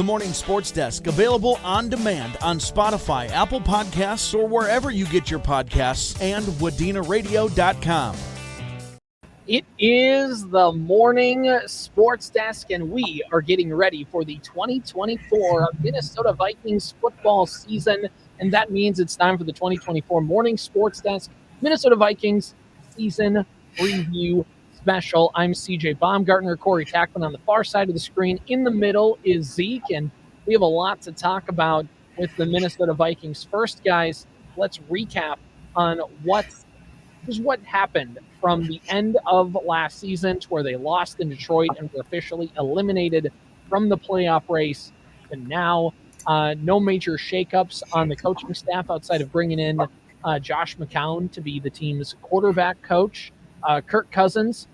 The Morning Sports Desk, available on demand on Spotify, Apple Podcasts, or wherever you get your podcasts, and WadenaRadio.com. It is the Morning Sports Desk, and we are getting ready for the 2024 Minnesota Vikings football season, and that means it's time for the 2024 Morning Sports Desk Minnesota Vikings season review special. I'm CJ Baumgartner, Corey Tackman on the far side of the screen. In the middle is Zeke, and we have a lot to talk about with the Minnesota Vikings. First, guys, let's recap on what happened from the end of last season to where they lost in Detroit and were officially eliminated from the playoff race. And now, no major shakeups on the coaching staff outside of bringing in Josh McCown to be the team's quarterback coach. Kirk Cousins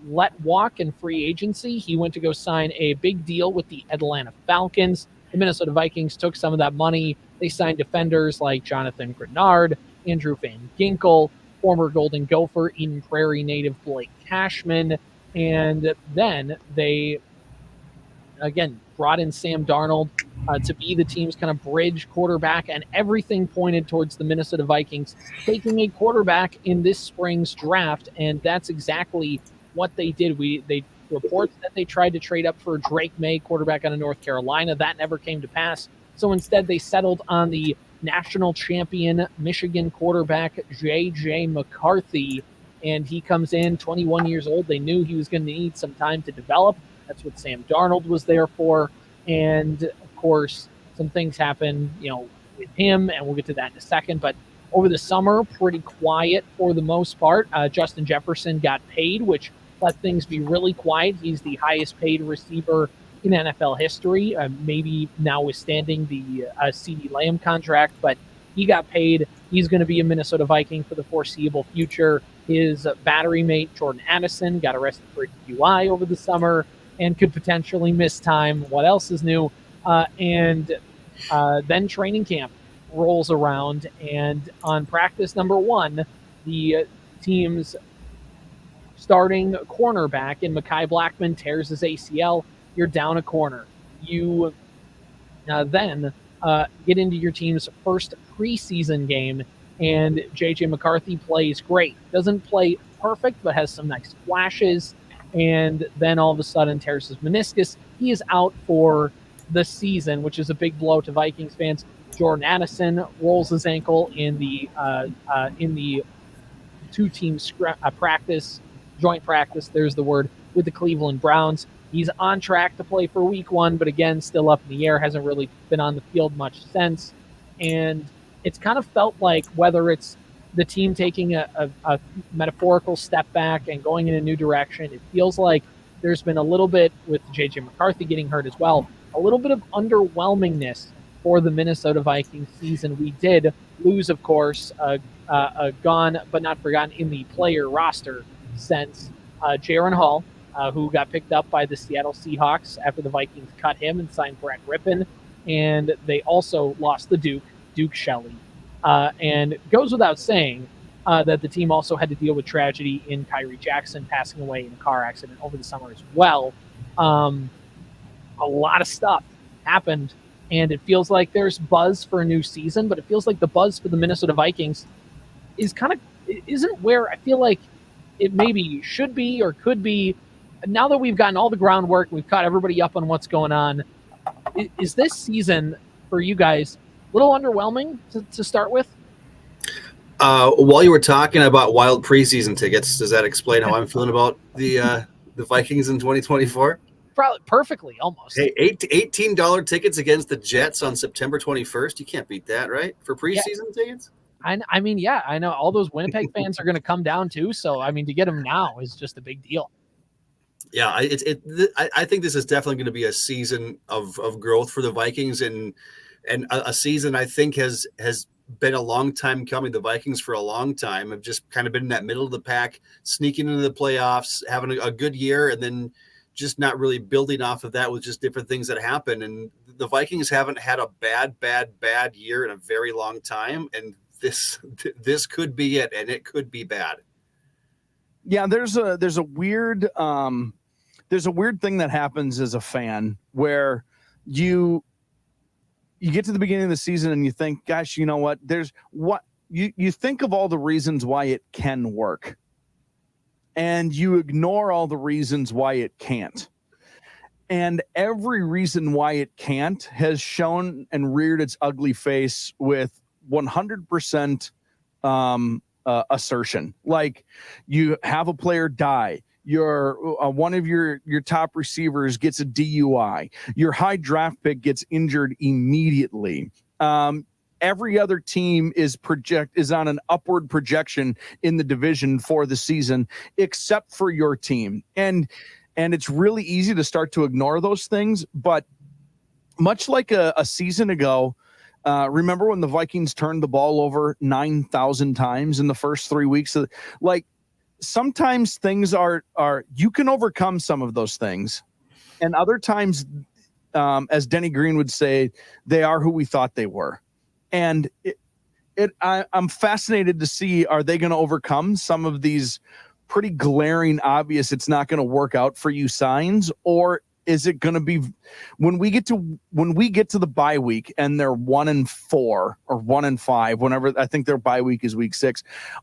let walk in free agency. He went to go sign a big deal with the Atlanta Falcons. The Minnesota Vikings took some of that money. They signed defenders like Jonathan Grenard, Andrew Van Ginkel, former Golden Gopher, Eden Prairie native Blake Cashman, and then they, again, brought in Sam Darnold to be the team's kind of bridge quarterback, and everything pointed towards the Minnesota Vikings taking a quarterback in this spring's draft, and that's exactly what they did. They reports that they tried to trade up for Drake May, quarterback out of North Carolina. That never came to pass, so instead they settled on the national champion Michigan quarterback J.J. McCarthy, and he comes in 21 years old. They knew he was going to need some time to develop. That's what Sam Darnold was there for, and of course some things happen, with him, and we'll get to that in a second. But over the summer, pretty quiet for the most part. Justin Jefferson got paid, which let things be really quiet. He's the highest paid receiver in NFL history, maybe notwithstanding the CeeDee Lamb contract, but he got paid. He's going to be a Minnesota Viking for the foreseeable future. His battery mate, Jordan Addison, got arrested for DUI over the summer and could potentially miss time. What else is new? And then training camp rolls around, and on practice number 1, the team's starting cornerback in Mekhi Blackmon tears his ACL. You're down a corner. You then get into your team's first preseason game, and J.J. McCarthy plays great. Doesn't play perfect, but has some nice flashes, and then all of a sudden tears his meniscus. He is out for the season, which is a big blow to Vikings fans. Jordan Addison rolls his ankle in the two-team joint practice, there's the word, with the Cleveland Browns. He's on track to play for week 1, but again, still up in the air, hasn't really been on the field much since. And it's kind of felt like, whether it's the team taking a metaphorical step back and going in a new direction, it feels like there's been a little bit, with J.J. McCarthy getting hurt as well, a little bit of underwhelmingness for the Minnesota Vikings season. We did lose, of course, a gone but not forgotten in the player roster sense, Jaron Hall, who got picked up by the Seattle Seahawks after the Vikings cut him and signed Brett Rippon. And they also lost the Duke Shelley. And it goes without saying that the team also had to deal with tragedy in Kyrie Jackson passing away in a car accident over the summer as well. A lot of stuff happened, and it feels like there's buzz for a new season, but it feels like the buzz for the Minnesota Vikings isn't where I feel like it maybe should be or could be. Now that we've gotten all the groundwork, we've caught everybody up on what's going on, is this season for you guys a little underwhelming to start with? While you were talking about wild preseason tickets, does that explain how I'm feeling about the Vikings in 2024? Probably perfectly, almost. Hey, $18 tickets against the Jets on September 21st. You can't beat that, right? For preseason tickets? I mean, yeah, I know all those Winnipeg fans are going to come down too. So, I mean, to get them now is just a big deal. Yeah, I think this is definitely going to be a season of growth for the Vikings, and a season I think has been a long time coming. The Vikings for a long time have just kind of been in that middle of the pack, sneaking into the playoffs, having a good year, and then just not really building off of that with just different things that happen. And the Vikings haven't had a bad year in a very long time, and this could be it, and it could be bad. Yeah, there's a weird thing that happens as a fan where you get to the beginning of the season and you think, gosh, you know what? You think of all the reasons why it can work, and you ignore all the reasons why it can't. And every reason why it can't has shown and reared its ugly face with 100% assertion. Like, you have a player die, one of your top receivers gets a DUI, your high draft pick gets injured immediately. Every other team is on an upward projection in the division for the season, except for your team. And it's really easy to start to ignore those things. But much like a season ago, remember when the Vikings turned the ball over 9,000 times in the first 3 weeks? Like, sometimes things are you can overcome some of those things, and other times, as Denny Green would say, they are who we thought they were. And I'm fascinated to see, are they going to overcome some of these pretty glaring, obvious, it's not going to work out for you signs, or is it going to be when we get to the bye week and they're 1-4 or 1-5, whenever I think their bye week is week 6,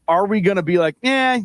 are we going to be like, yeah,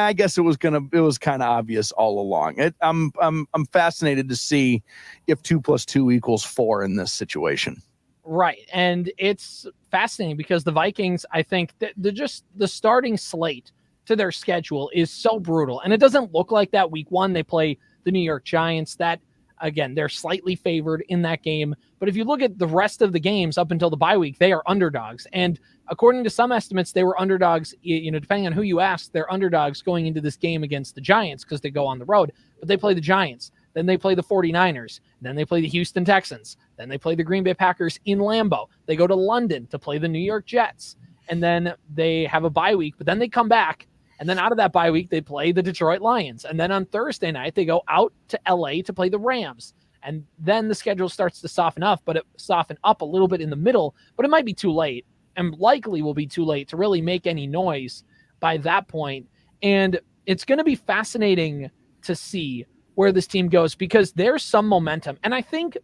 I guess it was kind of obvious all along? I'm fascinated to see if 2 + 2 = 4 in this situation. Right. And it's fascinating because the Vikings, I think that the starting slate to their schedule is so brutal. And it doesn't look like that week 1. They play the New York Giants. That, again, they're slightly favored in that game. But if you look at the rest of the games up until the bye week, they are underdogs. And according to some estimates, they were underdogs, depending on who you ask, they're underdogs going into this game against the Giants because they go on the road. But they play the Giants. Then they play the 49ers. Then they play the Houston Texans. Then they play the Green Bay Packers in Lambeau. They go to London to play the New York Jets. And then they have a bye week, but then they come back. And then out of that bye week, they play the Detroit Lions. And then on Thursday night, they go out to LA to play the Rams. And then the schedule starts to soften up a little bit in the middle, but it might be too late, and likely will be too late to really make any noise by that point. And it's going to be fascinating to see where this team goes, because there's some momentum. And I think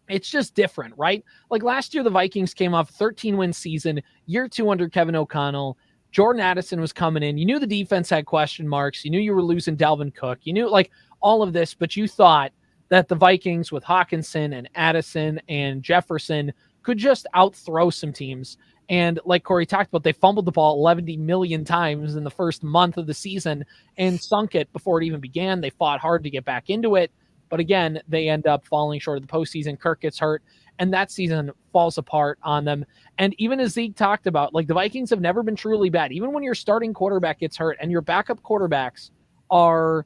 it's just different, right? Like last year, the Vikings came off a 13-win season, year 2 under Kevin O'Connell. Jordan Addison was coming in. You knew the defense had question marks. You knew you were losing Dalvin Cook. You knew like all of this, but you thought that the Vikings with Hawkinson and Addison and Jefferson could just outthrow some teams. And like Corey talked about, they fumbled the ball 11 million times in the first month of the season and sunk it before it even began. They fought hard to get back into it. But again, they end up falling short of the postseason. Kirk gets hurt, and that season falls apart on them. And even as Zeke talked about, like the Vikings have never been truly bad. Even when your starting quarterback gets hurt and your backup quarterbacks are,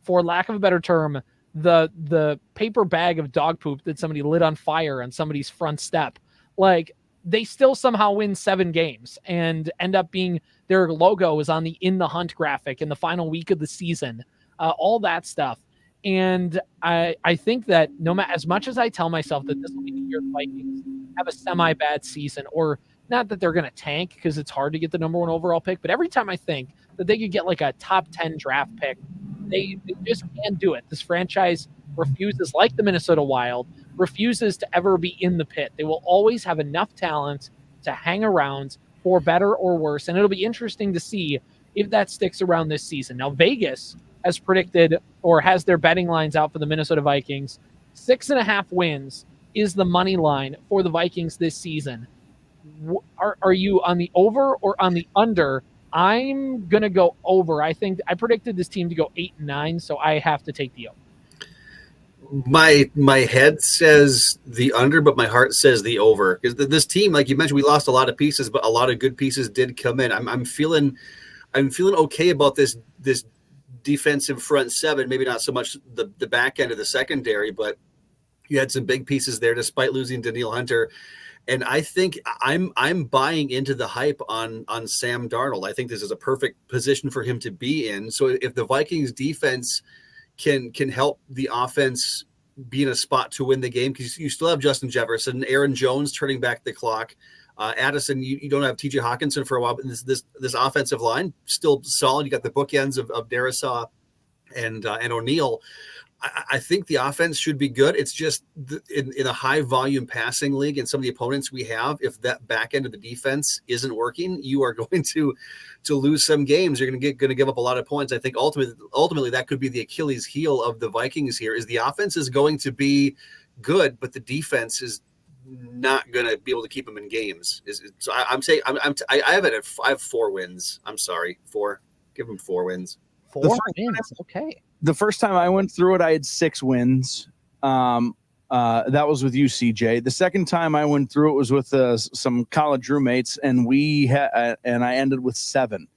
for lack of a better term, the paper bag of dog poop that somebody lit on fire on somebody's front step, like they still somehow win 7 games and end up being, their logo is on the In the Hunt graphic in the final week of the season, all that stuff. And I think that no matter, as much as I tell myself that this will be the year the Vikings have a semi-bad season, or not that they're going to tank because it's hard to get the number 1 overall pick, but every time I think that they could get like a top 10 draft pick, they just can't do it. This franchise refuses, like the Minnesota Wild, refuses to ever be in the pit. They will always have enough talent to hang around for better or worse. And it'll be interesting to see if that sticks around this season. Now, Vegas has predicted, or has their betting lines out for the Minnesota Vikings. 6.5 wins is the money line for the Vikings this season. Are you on the over or on the under? I'm going to go over. I think I predicted this team to go 8-9, so I have to take the over. My head says the under, but my heart says the over. Because this team, like you mentioned, we lost a lot of pieces, but a lot of good pieces did come in. I'm feeling okay about this defensive front 7. Maybe not so much the back end of the secondary, but you had some big pieces there despite losing Danielle Hunter. And I think I'm buying into the hype on Sam Darnold. I think this is a perfect position for him to be in. So if the Vikings defense can help the offense be in a spot to win the game, because you still have Justin Jefferson, Aaron Jones turning back the clock, Addison, you don't have TJ Hawkinson for a while, but this offensive line still solid. You got the bookends of Darisaw and O'Neal. I think the offense should be good. It's just in a high volume passing league and some of the opponents we have, if that back end of the defense isn't working, you are going to lose some games. You're going to give up a lot of points. I think ultimately that could be the Achilles heel of the Vikings here. Is the offense is going to be good, but the defense is not going to be able to keep them in games. So I'm saying I have it at I have 4 wins. I'm sorry, 4. Give them 4 wins. 4 wins. Okay. The first time I went through it, I had 6 wins. That was with you, CJ. The second time I went through it was with some college roommates, and and I ended with 7.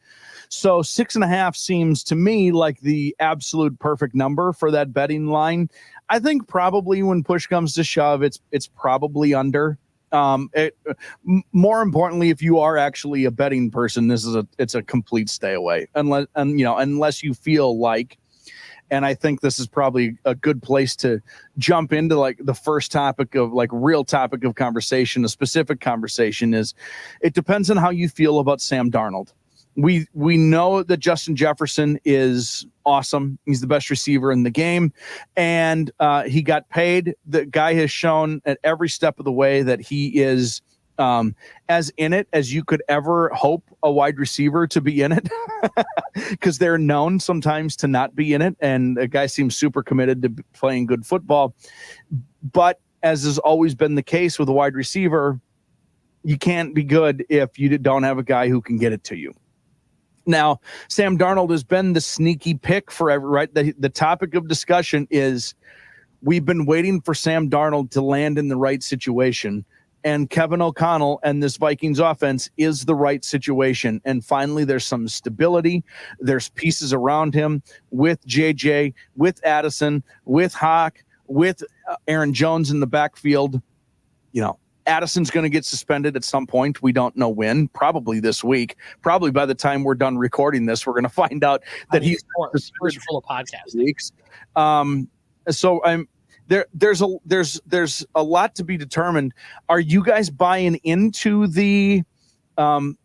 So 6.5 seems to me like the absolute perfect number for that betting line. I think probably when push comes to shove, it's probably under. More importantly, if you are actually a betting person, it's a complete stay away unless you feel like. And I think this is probably a good place to jump into like the first topic of like real topic of conversation. A specific conversation is it depends on how you feel about Sam Darnold. We know that Justin Jefferson is awesome. He's the best receiver in the game, and he got paid. The guy has shown at every step of the way that he is as in it as you could ever hope a wide receiver to be in it, because they're known sometimes to not be in it. And the guy seems super committed to playing good football. But as has always been the case with a wide receiver, you can't be good if you don't have a guy who can get it to you. Now, Sam Darnold has been the sneaky pick forever, right? The topic of discussion is we've been waiting for Sam Darnold to land in the right situation. And Kevin O'Connell and this Vikings offense is the right situation. And finally, there's some stability. There's pieces around him with JJ, with Addison, with Hawk, with Aaron Jones in the backfield. Addison's going to get suspended at some point. We don't know when, probably this week. Probably by the time we're done recording this, we're going to find out that he's suspended full of podcast weeks. So there's a lot to be determined. Are you guys buying into the Sam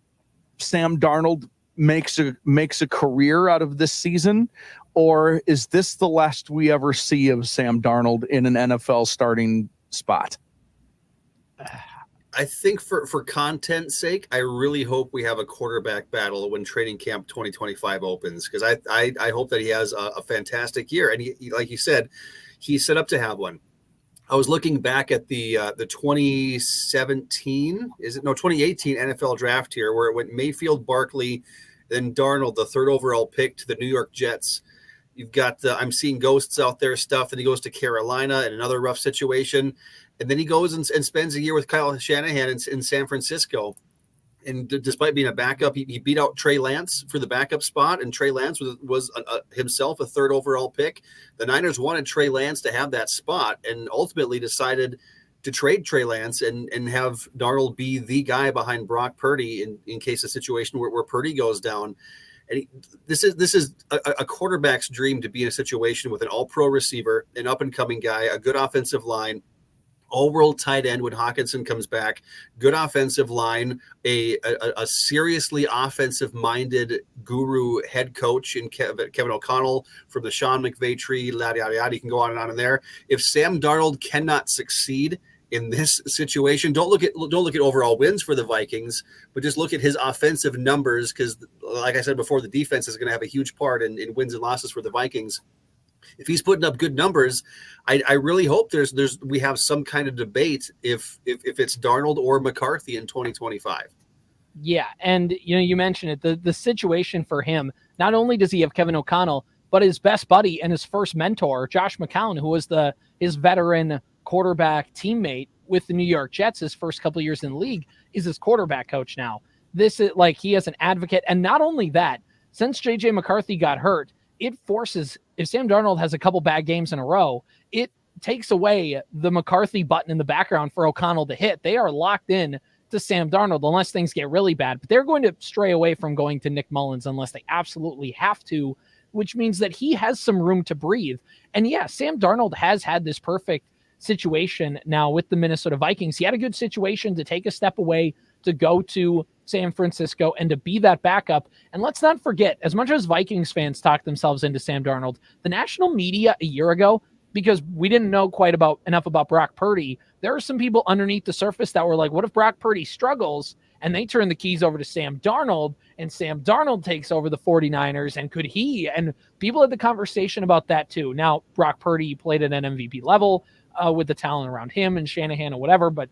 Darnold makes a career out of this season, or is this the last we ever see of Sam Darnold in an NFL starting spot? I think for content's sake, I really hope we have a quarterback battle when training camp 2025 opens, because I hope that he has a fantastic year. And he, like you said, he's set up to have one. I was looking back at the 2018 NFL draft here, where it went Mayfield, Barkley, then Darnold, the 3rd overall pick, to the New York Jets. You've got I'm seeing ghosts out there stuff. And he goes to Carolina in another rough situation. And then he goes and spends a year with Kyle Shanahan in San Francisco. And despite being a backup, he beat out Trey Lance for the backup spot. And Trey Lance was himself a 3rd overall pick. The Niners wanted Trey Lance to have that spot and ultimately decided to trade Trey Lance and have Darnold be the guy behind Brock Purdy in case a situation where Purdy goes down. And this is a quarterback's dream to be in a situation with an all-pro receiver, an up-and-coming guy, a good offensive line, all-world tight end when Hawkinson comes back, good offensive line, a seriously offensive-minded guru head coach in Kevin O'Connell from the Sean McVay tree, yada, yada, yada. You can go on and there. If Sam Darnold cannot succeed in this situation, don't look at overall wins for the Vikings, but just look at his offensive numbers, because, like I said before, the defense is going to have a huge part in wins and losses for the Vikings. If he's putting up good numbers, I really hope we have some kind of debate if it's Darnold or McCarthy in 2025. Yeah, and you mentioned it, the situation for him. Not only does he have Kevin O'Connell, but his best buddy and his first mentor, Josh McCown, who was his veteran quarterback teammate with the New York Jets his first couple of years in the league, is his quarterback coach now. This is like he has an advocate, and not only that, since JJ McCarthy got hurt, it forces, if Sam Darnold has a couple bad games in a row, it takes away the McCarthy button in the background for O'Connell to hit. They are locked in to Sam Darnold unless things get really bad, but they're going to stray away from going to Nick Mullins unless they absolutely have to, which means that he has some room to breathe. And yeah, Sam Darnold has had this perfect situation now with the Minnesota Vikings. He had a good situation to take a step away, to go to San Francisco and to be that backup. And let's not forget, as much as Vikings fans talk themselves into Sam Darnold, the national media a year ago because we didn't know quite enough about Brock Purdy. There are some people underneath the surface that were like, what if Brock Purdy struggles and they turn the keys over to Sam Darnold and Sam Darnold takes over the 49ers, and could he? And people had the conversation about that too. Now, Brock Purdy played at an MVP level with the talent around him and Shanahan and whatever, but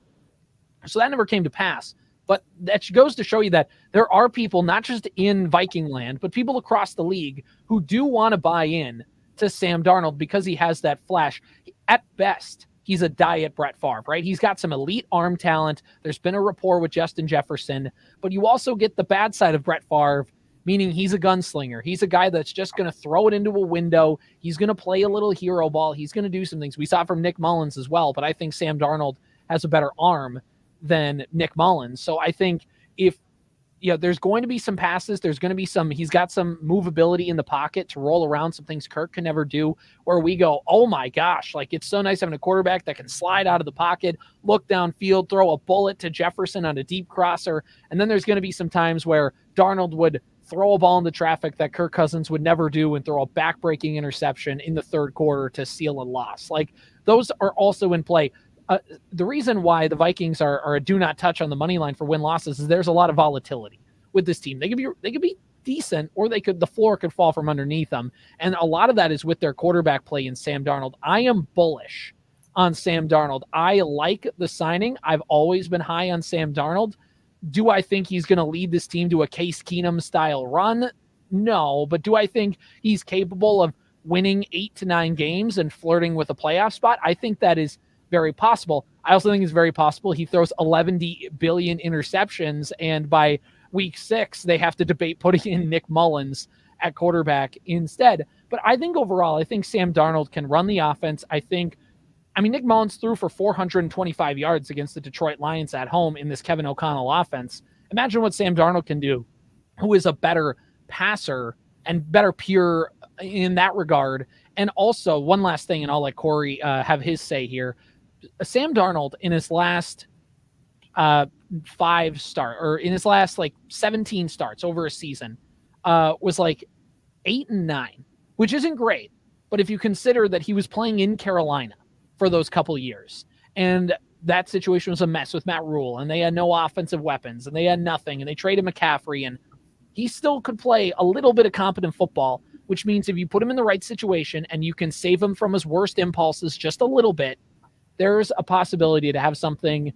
so that never came to pass. But that goes to show you that there are people, not just in Viking land, but people across the league who do want to buy in to Sam Darnold because he has that flash. At best, he's a diet Brett Favre, right? He's got some elite arm talent. There's been a rapport with Justin Jefferson, but you also get the bad side of Brett Favre, meaning he's a gunslinger. He's a guy that's just going to throw it into a window. He's going to play a little hero ball. He's going to do some things. We saw it from Nick Mullins as well, but I think Sam Darnold has a better arm than Nick Mullins. So I think there's going to be some passes. There's going to be he's got some movability in the pocket to roll around, some things Kirk can never do, where we go, oh my gosh, like it's so nice having a quarterback that can slide out of the pocket, look downfield, throw a bullet to Jefferson on a deep crosser. And then there's going to be some times where Darnold would throw a ball into traffic that Kirk Cousins would never do and throw a back-breaking interception in the third quarter to seal a loss. Like those are also in play. The reason why the Vikings are a do not touch on the money line for win-losses is there's a lot of volatility with this team. They could be decent, or the floor could fall from underneath them. And a lot of that is with their quarterback play in Sam Darnold. I am bullish on Sam Darnold. I like the signing. I've always been high on Sam Darnold. Do I think he's going to lead this team to a Case Keenum style run? No, but do I think he's capable of winning 8 to 9 games and flirting with a playoff spot? I think that is very possible. I also think it's very possible he throws 11 billion interceptions, and by week 6, they have to debate putting in Nick Mullins at quarterback instead. But I think overall, I think Sam Darnold can run the offense. Nick Mullins threw for 425 yards against the Detroit Lions at home in this Kevin O'Connell offense. Imagine what Sam Darnold can do, who is a better passer and better pure in that regard. And also, one last thing, and I'll let Corey have his say here. Sam Darnold in his last 17 starts over a season was like 8-9, which isn't great. But if you consider that he was playing in Carolina for those couple years, and that situation was a mess with Matt Rule, and they had no offensive weapons, and they had nothing, and they traded McCaffrey, and he still could play a little bit of competent football, which means if you put him in the right situation and you can save him from his worst impulses just a little bit, there's a possibility to have something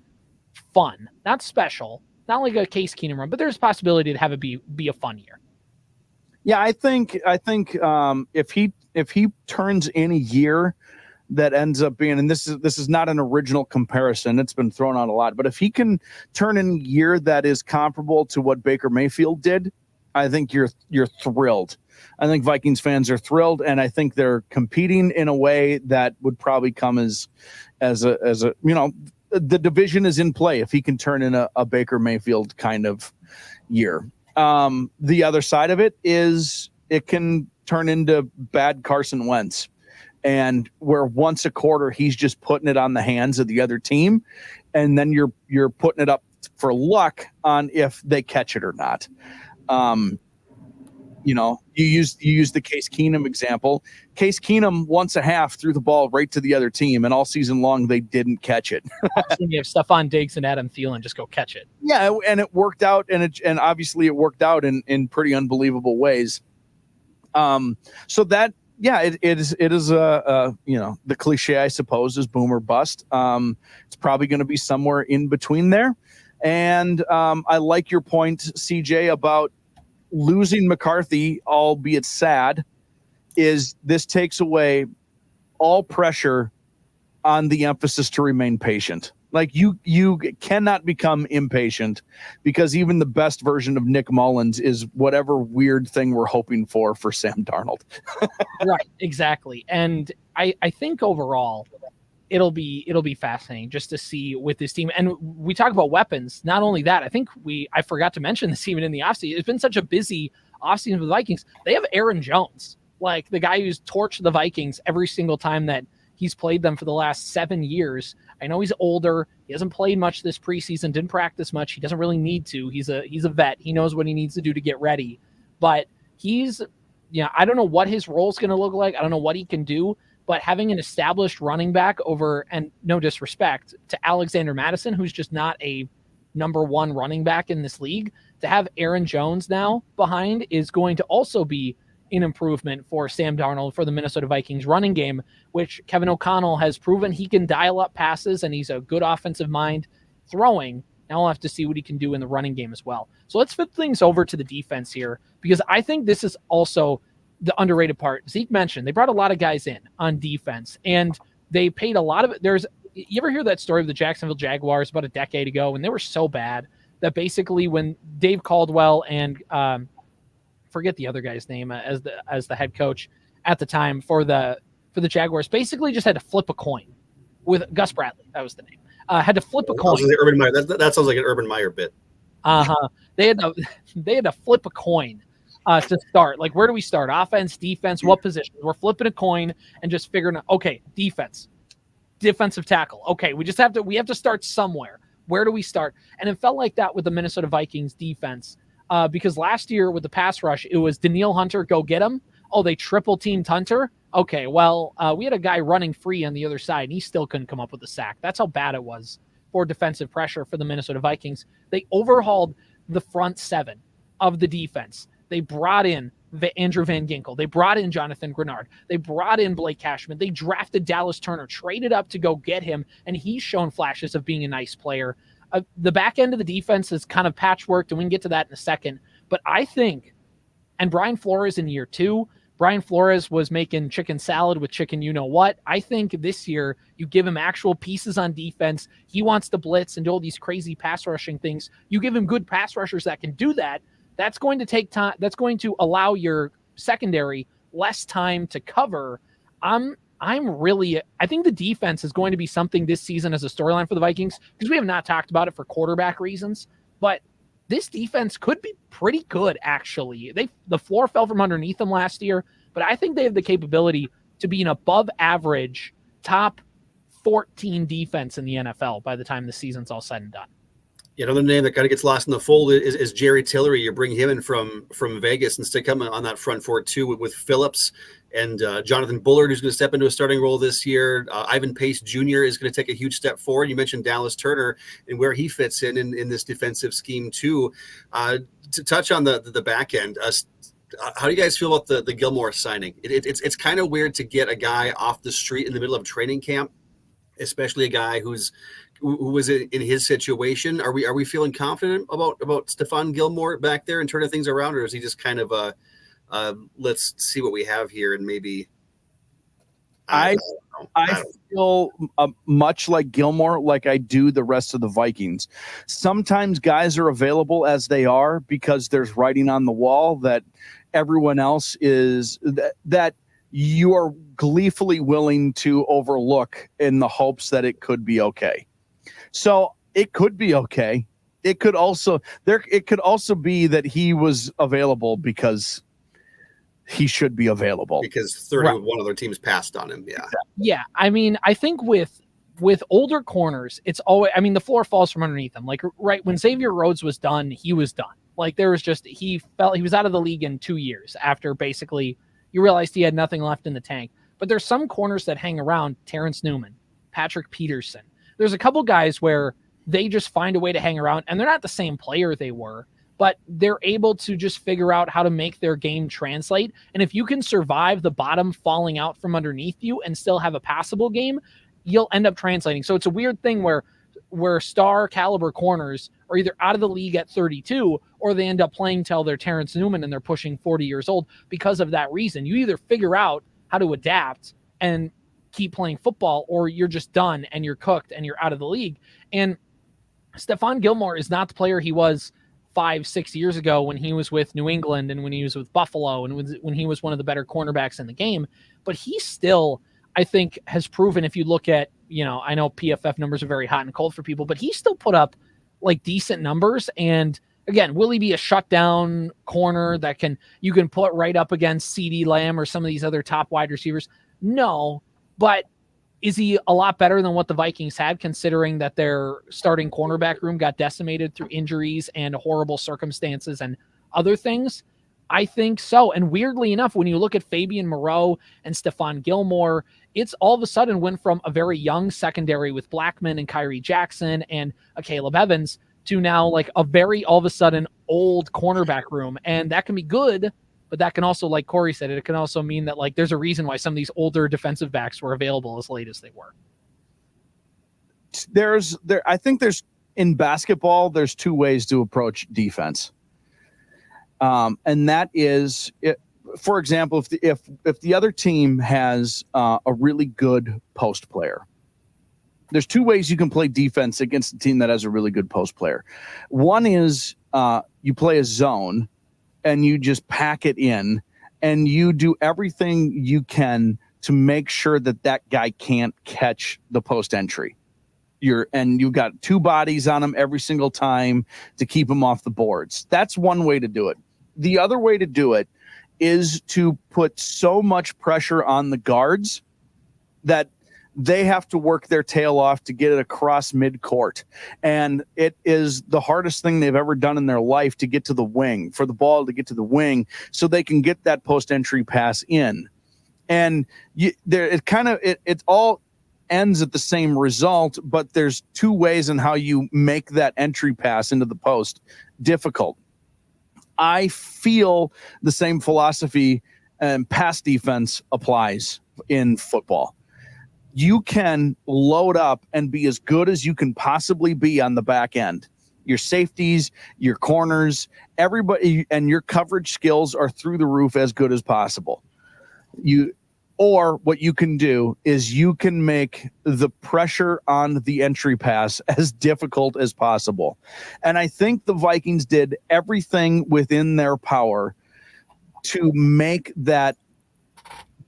fun, not special, not like a Case Keenum run, but there's a possibility to have it be a fun year. Yeah, I think if he turns in a year that ends up being, and this is not an original comparison, it's been thrown out a lot, but if he can turn in a year that is comparable to what Baker Mayfield did, I think you're thrilled. I think Vikings fans are thrilled, and I think they're competing in a way that would probably come as a the division is in play if he can turn in a Baker Mayfield kind of year. The other side of it is it can turn into bad Carson Wentz, and where once a quarter he's just putting it on the hands of the other team, and then you're putting it up for luck on if they catch it or not. You use the Case Keenum example. Case Keenum once a half threw the ball right to the other team, and all season long they didn't catch it. You have Stephon Diggs and Adam Thielen just go catch it. Yeah, and it worked out, and obviously it worked out in pretty unbelievable ways. So that it is the cliche, I suppose, is boom or bust. It's probably going to be somewhere in between there. And I like your point, CJ, about losing McCarthy, albeit sad, is this takes away all pressure on the emphasis to remain patient. Like you cannot become impatient, because even the best version of Nick Mullins is whatever weird thing we're hoping for Sam Darnold. Right, exactly. And I think overall it'll be fascinating just to see with this team. And we talk about weapons. Not only that, I think I forgot to mention this even in the offseason. It's been such a busy offseason for the Vikings. They have Aaron Jones, like the guy who's torched the Vikings every single time that he's played them for the last 7 years. I know he's older. He hasn't played much this preseason, didn't practice much. He doesn't really need to. He's a vet. He knows what he needs to do to get ready. But I don't know what his role is going to look like. I don't know what he can do. but having an established running back over, and no disrespect to Alexander Madison, who's just not a number one running back in this league, to have Aaron Jones now behind is going to also be an improvement for Sam Darnold, for the Minnesota Vikings running game, which Kevin O'Connell has proven he can dial up passes, and he's a good offensive mind throwing. Now we'll have to see what he can do in the running game as well. So let's flip things over to the defense here, because I think this is also the underrated part. Zeke mentioned they brought a lot of guys in on defense, and they paid a lot of it. You ever hear that story of the Jacksonville Jaguars about a decade ago when they were so bad that basically when Dave Caldwell and forget the other guy's name as the head coach at the time for the Jaguars, basically just had to flip a coin with Gus Bradley. That was the name. Had to flip a coin. Urban Meyer. That sounds like an Urban Meyer bit. They had to flip a coin to start. Like, where do we start? Offense, defense, what position? We're flipping a coin and just figuring out, okay, defensive tackle. Okay, we have to start somewhere. Where do we start? And it felt like that with the Minnesota Vikings defense, because last year with the pass rush, it was Danielle Hunter, go get him. Oh, they triple teamed Hunter. Okay, well, we had a guy running free on the other side, and he still couldn't come up with a sack. That's how bad it was for defensive pressure for the Minnesota Vikings. They overhauled the front seven of the defense. They brought in Andrew Van Ginkel. They brought in Jonathan Grenard. They brought in Blake Cashman. They drafted Dallas Turner, traded up to go get him, and he's shown flashes of being a nice player. The back end of the defense is kind of patchworked, and we can get to that in a second. But I think, and Brian Flores in year 2, Brian Flores was making chicken salad with chicken you-know-what. I think this year you give him actual pieces on defense. He wants to blitz and do all these crazy pass rushing things. You give him good pass rushers that can do that. That's going to take time. That's going to allow your secondary less time to cover. I think the defense is going to be something this season as a storyline for the Vikings, because we have not talked about it for quarterback reasons, but this defense could be pretty good, actually. The floor fell from underneath them last year, but I think they have the capability to be an above average top 14 defense in the NFL by the time the season's all said and done. Yeah, another name that kind of gets lost in the fold is Jerry Tillery. You bring him in from Vegas and stick him on that front four too with Phillips and Jonathan Bullard, who's going to step into a starting role this year. Ivan Pace Jr. is going to take a huge step forward. You mentioned Dallas Turner and where he fits in this defensive scheme too. To touch on the back end, how do you guys feel about the Gilmore signing? It's kind of weird to get a guy off the street in the middle of training camp, especially a guy who was in his situation. Are we feeling confident about Stephon Gilmore back there and turning things around, or is he just kind of let's see what we have here and maybe? I feel much like Gilmore, like I do the rest of the Vikings. Sometimes guys are available as they are because there's writing on the wall that everyone else is that you are gleefully willing to overlook in the hopes that it could be okay. So it could be okay. It could also be that he was available because he should be available. Because 31 other teams passed on him. Yeah. Yeah. I mean, I think with older corners, it's always, I mean, the floor falls from underneath them. Like right when Xavier Rhodes was done, he was done. Like there was just, he was out of the league in 2 years after basically you realized he had nothing left in the tank. But there's some corners that hang around. Terrence Newman, Patrick Peterson. There's a couple guys where they just find a way to hang around, and they're not the same player they were, but they're able to just figure out how to make their game translate. And if you can survive the bottom falling out from underneath you and still have a passable game, you'll end up translating. So it's a weird thing where star caliber corners are either out of the league at 32 or they end up playing till they're Terrence Newman and they're pushing 40 years old because of that reason. You either figure out how to adapt and keep playing football, or you're just done and you're cooked and you're out of the league. And Stephon Gilmore is not the player he was 5-6 years ago when he was with New England and when he was with Buffalo and when he was one of the better cornerbacks in the game. But he still, I think, has proven, if you look at, I know PFF numbers are very hot and cold for people, but he still put up like decent numbers. And again, will he be a shutdown corner that you can put right up against CeeDee Lamb or some of these other top wide receivers? No. But is he a lot better than what the Vikings had, considering that their starting cornerback room got decimated through injuries and horrible circumstances and other things? I think so. And weirdly enough, when you look at Fabian Moreau and Stephon Gilmore, it's all of a sudden went from a very young secondary with Blackman and Kyrie Jackson and Caleb Evans to now like a very all of a sudden old cornerback room. And that can be good, but that can also, like Corey said, it can also mean that like there's a reason why some of these older defensive backs were available as late as they were. I think there's in basketball, there's two ways to approach defense. And that is, for example, if the other team has a really good post player, there's two ways you can play defense against a team that has a really good post player. One is you play a zone and you just pack it in and you do everything you can to make sure that guy can't catch the post entry. You've got two bodies on him every single time to keep him off the boards. That's one way to do it. The other way to do it is to put so much pressure on the guards that they have to work their tail off to get it across midcourt. And it is the hardest thing they've ever done in their life to get to the wing, for the ball to get to the wing so they can get that post entry pass in. And it all ends at the same result, but there's two ways in how you make that entry pass into the post difficult. I feel the same philosophy and pass defense applies in football. You can load up and be as good as you can possibly be on the back end. Your safeties, your corners, everybody, and your coverage skills are through the roof as good as possible. Or what you can do is you can make the pressure on the entry pass as difficult as possible. And I think the Vikings did everything within their power to make that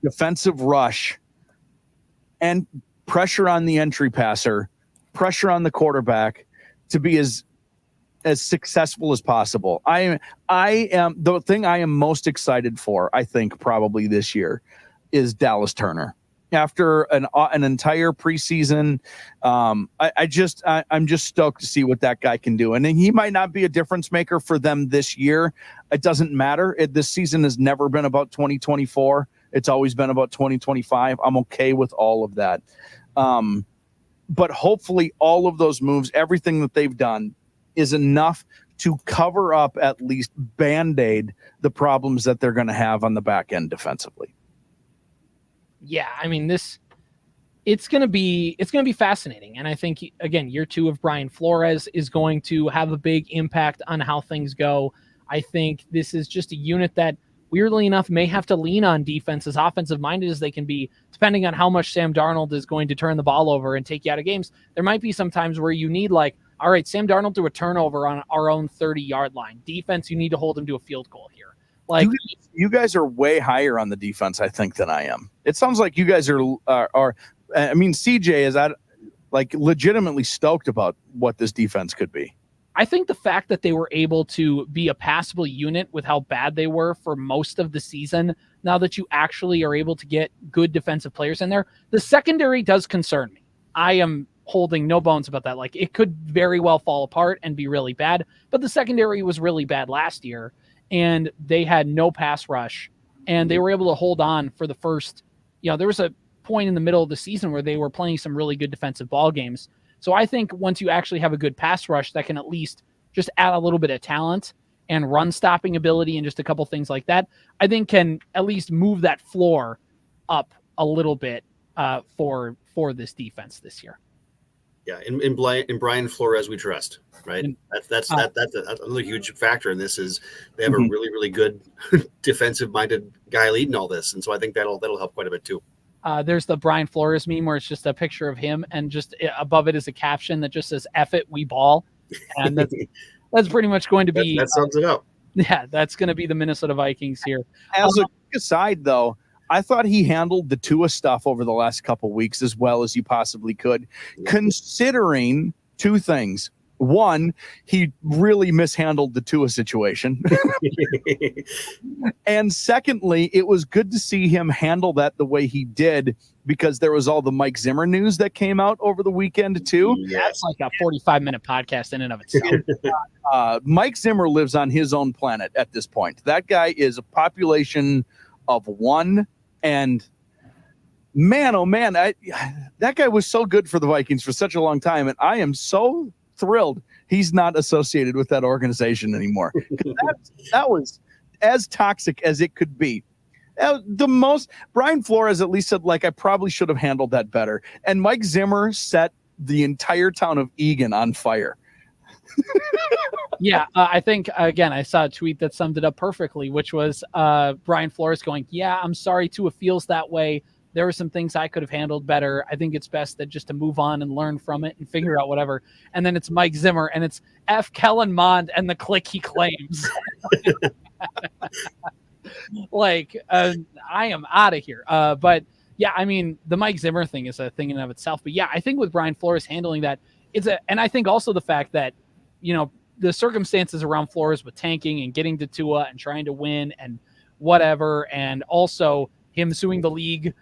defensive rush and pressure on the entry passer, pressure on the quarterback to be as successful as possible. I am the thing I am most excited for, I think, probably this year is Dallas Turner. After an entire preseason, I'm just stoked to see what that guy can do. And he might not be a difference maker for them this year. It doesn't matter. This season has never been about 2024. It's always been about 2025. I'm okay with all of that. But hopefully all of those moves, everything that they've done is enough to cover up, at least Band-Aid, the problems that they're going to have on the back end defensively. Yeah, I mean, it's going to be fascinating. And I think, again, year two of Brian Flores is going to have a big impact on how things go. I think this is just a unit that, weirdly enough, may have to lean on defense, as offensive minded as they can be, depending on how much Sam Darnold is going to turn the ball over and take you out of games. There might be some times where you need, like, all right, Sam Darnold threw a turnover on our own 30-yard line. Defense, you need to hold him to a field goal here. Like, you guys are way higher on the defense, I think, than I am. It sounds like you guys are. I mean, CJ is like legitimately stoked about what this defense could be. I think the fact that they were able to be a passable unit with how bad they were for most of the season, now that you actually are able to get good defensive players in there, the secondary does concern me. I am holding no bones about that. Like, it could very well fall apart and be really bad, but the secondary was really bad last year, and they had no pass rush, and they were able to hold on for the first, there was a point in the middle of the season where they were playing some really good defensive ball games. So I think once you actually have a good pass rush that can at least just add a little bit of talent and run stopping ability and just a couple things like that, I think can at least move that floor up a little bit for this defense this year. Yeah, in Brian Flores we trust, right? That's a really huge factor in this. Is they have a really, really good defensive-minded guy leading all this, and so I think that'll help quite a bit too. There's the Brian Flores meme where it's just a picture of him, and just above it is a caption that just says "F it, we ball," and that's pretty much going to be that sums it up. Yeah, that's going to be the Minnesota Vikings here. As a quick aside, though, I thought he handled the Tua stuff over the last couple of weeks as well as you possibly could, considering two things. One, he really mishandled the Tua situation. And secondly, it was good to see him handle that the way he did, because there was all the Mike Zimmer news that came out over the weekend too. That's like a 45-minute podcast in and of itself. Mike Zimmer lives on his own planet at this point. That guy is a population of one, and man, oh man, that guy was so good for the Vikings for such a long time, and I am so thrilled he's not associated with that organization anymore. That was as toxic as it could be. Brian Flores at least said, like, I probably should have handled that better. And Mike Zimmer set the entire town of Eagan on fire. Yeah, I think, again, I saw a tweet that summed it up perfectly, which was Brian Flores going, yeah, I'm sorry Tua feels that way. There were some things I could have handled better. I think it's best that just to move on and learn from it and figure out whatever. And then it's Mike Zimmer, and it's F. Kellen Mond and the clique he claims. Like, I am out of here. But yeah, I mean, the Mike Zimmer thing is a thing in and of itself. But yeah, I think with Brian Flores handling that, and I think also the fact that, you know, the circumstances around Flores with tanking and getting to Tua and trying to win and whatever, and also him suing the league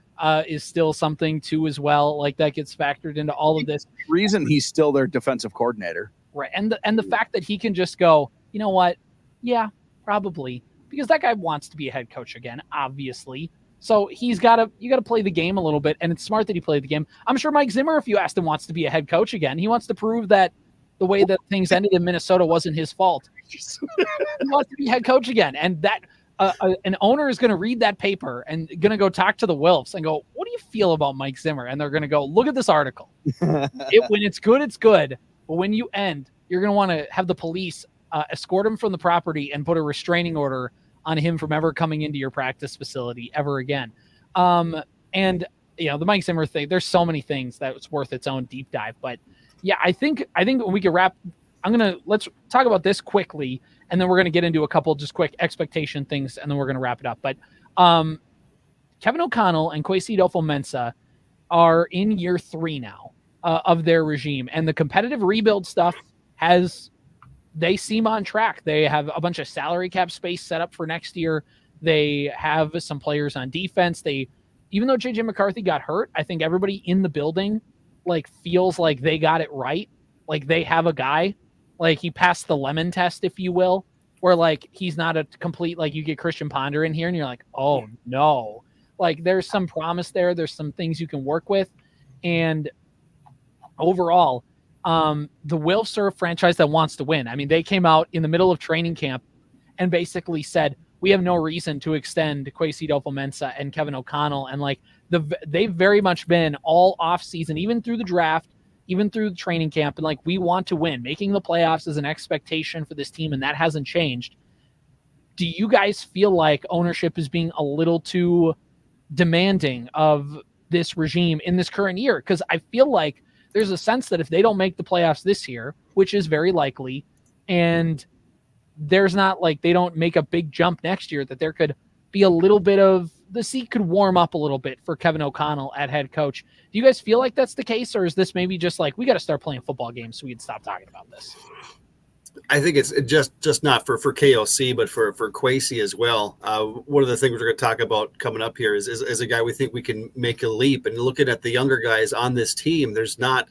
is still something too as well. Like, that gets factored into all of this. Reason he's still their defensive coordinator. Right. And the fact that he can just go, you know what? Yeah, probably. Because that guy wants to be a head coach again, obviously. So you got to play the game a little bit, and it's smart that he played the game. I'm sure Mike Zimmer, if you asked him, wants to be a head coach again. He wants to prove that the way that things ended in Minnesota wasn't his fault. He wants to be head coach again. And that an owner is going to read that paper and going to go talk to the Wilfs and go, what do you feel about Mike Zimmer? And they're going to go, look at this article. When it's good, it's good. But when you end, you're going to want to have the police escort him from the property and put a restraining order on him from ever coming into your practice facility ever again. And, you know, the Mike Zimmer thing, there's so many things that it's worth its own deep dive. But yeah, I think when we can wrap, let's talk about this quickly, and then we're going to get into a couple just quick expectation things, and then we're going to wrap it up. But Kevin O'Connell and Kwesi Adolfo-Mensah are in year 3 now of their regime, and the competitive rebuild stuff they seem on track. They have a bunch of salary cap space set up for next year. They have some players on defense. Even though JJ McCarthy got hurt, I think everybody in the building like feels like they got it right. Like, they have a guy, like, he passed the lemon test, if you will, where like he's not a complete, like, you get Christian Ponder in here and you're like, oh no, like, there's some promise there. There's some things you can work with. And overall, the Wilfs are a franchise that wants to win. I mean, they came out in the middle of training camp and basically said, we have no reason to extend Kwesi Adolfo-Mensah and Kevin O'Connell. And like, they've very much been all off season, even through the draft, even through the training camp. And like, we want to win. Making the playoffs is an expectation for this team, and that hasn't changed. Do you guys feel like ownership is being a little too demanding of this regime in this current year? Because I feel like there's a sense that if they don't make the playoffs this year, which is very likely, and there's not like they don't make a big jump next year, that there could be a little bit of the seat could warm up a little bit for Kevin O'Connell at head coach. Do you guys feel like that's the case, or is this maybe just like, we got to start playing football games so we can stop talking about this? I think it's just not for KOC, but for Kwesi as well. One of the things we're going to talk about coming up here is a guy we think we can make a leap. And looking at the younger guys on this team, there's not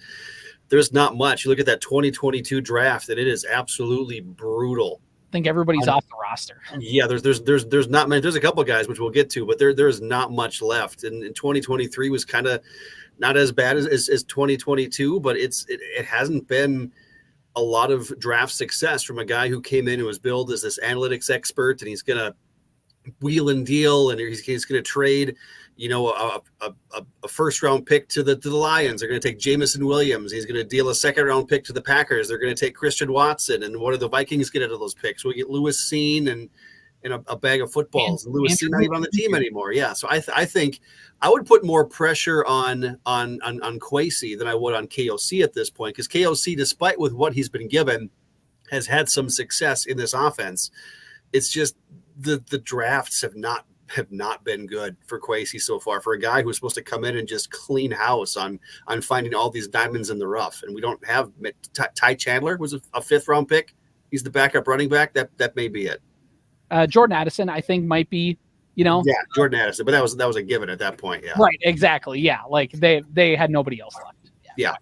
much. You look at that 2022 draft, and it is absolutely brutal. I think everybody's off the roster. Yeah, there's not many. There's a couple of guys which we'll get to, but there is not much left. And 2023 was kind of not as bad as 2022, but it hasn't been a lot of draft success from a guy who came in and was billed as this analytics expert, and he's going to wheel and deal, and he's going to trade, you know, a first round pick to the Lions. They're going to take Jameson Williams. He's going to deal a second round pick to the Packers. They're going to take Christian Watson. And what do the Vikings get out of those picks? We get Lewis Cine and a bag of footballs. And Lewis Cine not even on the team anymore. Yeah. So I think I would put more pressure on Kwesi than I would on KOC at this point, because KOC, despite with what he's been given, has had some success in this offense. It's just the drafts have not have not been good for Kwesi so far. For a guy who's supposed to come in and just clean house on finding all these diamonds in the rough, and we don't have Ty Chandler was a 5th-round pick. He's the backup running back. That may be it. Jordan Addison, I think, might be. Yeah, Jordan Addison, but that was a given at that point. Yeah, right, exactly. Yeah, like they had nobody else left. Yeah.